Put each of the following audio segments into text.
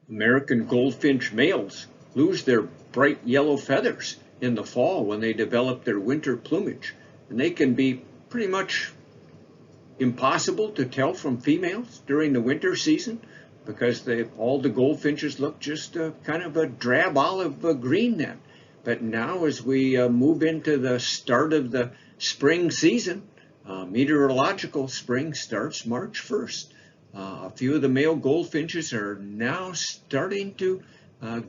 American goldfinch males lose their bright yellow feathers in the fall when they develop their winter plumage, and they can be pretty much impossible to tell from females during the winter season because all the goldfinches look just kind of a drab olive green then. But now as we move into the start of the spring season, meteorological spring starts March 1st. A few of the male goldfinches are now starting to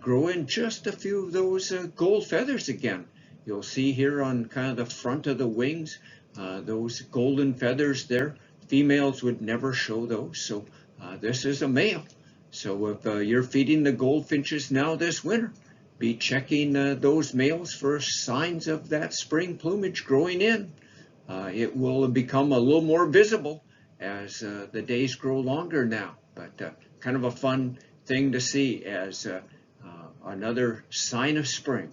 grow in just a few of those gold feathers again. You'll see here on kind of the front of the wings, those golden feathers there. Females would never show those, so this is a male. So if you're feeding the goldfinches now this winter, be checking those males for signs of that spring plumage growing in. It will become a little more visible as the days grow longer now, but kind of a fun thing to see as another sign of spring.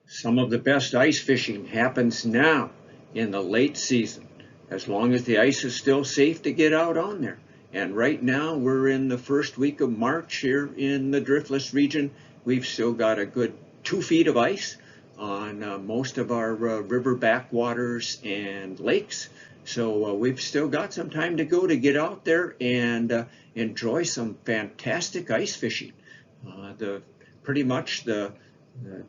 Some of the best ice fishing happens now in the late season, as long as the ice is still safe to get out on there. And right now we're in the first week of March here in the driftless region. We've still got a good 2 feet of ice on most of our river backwaters and lakes. So we've still got some time to go to get out there and enjoy some fantastic ice fishing. Pretty much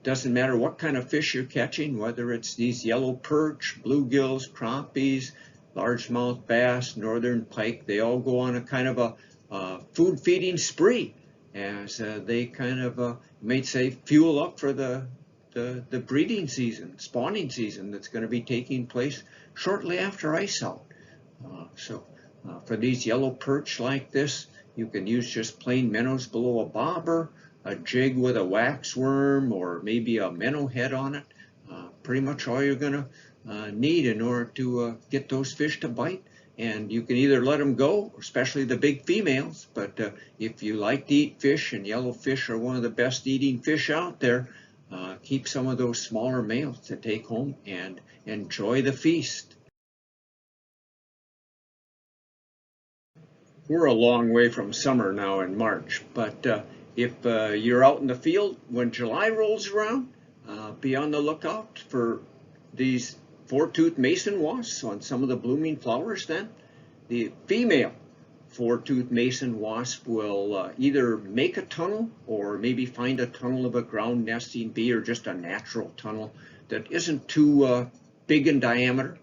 doesn't matter what kind of fish you're catching, whether it's these yellow perch, bluegills, crappies, largemouth bass, northern pike. They all go on a kind of a food feeding spree as they kind of, you might say, fuel up for the breeding season, spawning season that's going to be taking place shortly after ice out. For these yellow perch like this, you can use just plain minnows below a bobber, a jig with a waxworm, or maybe a minnow head on it. Pretty much all you're going to need in order to get those fish to bite. And you can either let them go, especially the big females, but if you like to eat fish, and yellow fish are one of the best eating fish out there, keep some of those smaller males to take home and enjoy the feast. We're a long way from summer now in March, but if you're out in the field when July rolls around, be on the lookout for these four-toothed mason wasps on some of the blooming flowers then. The female four-toothed mason wasp will either make a tunnel or maybe find a tunnel of a ground nesting bee, or just a natural tunnel that isn't too big in diameter.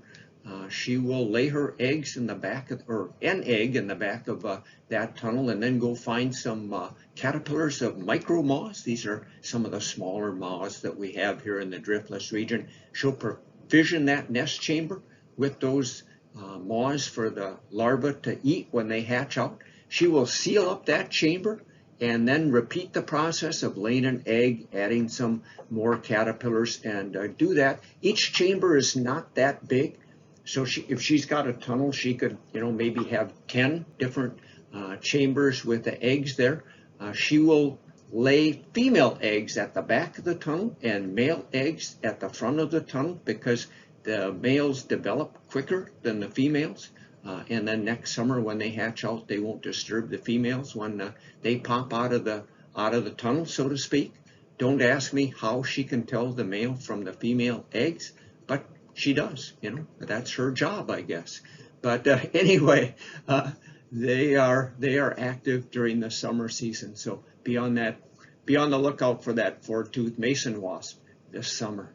She will lay her eggs in the back of, or an egg in the back of that tunnel, and then go find some caterpillars of micro moths. These are some of the smaller moths that we have here in the driftless region. She'll provision that nest chamber with those moths for the larvae to eat when they hatch out. She will seal up that chamber and then repeat the process of laying an egg, adding some more caterpillars, and do that. Each chamber is not that big. So if she's got a tunnel, she could, maybe have 10 different chambers with the eggs there. She will lay female eggs at the back of the tunnel and male eggs at the front of the tunnel, because the males develop quicker than the females. And then next summer when they hatch out, they won't disturb the females when they pop out of the tunnel, so to speak. Don't ask me how she can tell the male from the female eggs, but she does, that's her job, I guess. But anyway, they are active during the summer season. So be on the lookout for that four-toothed mason wasp this summer.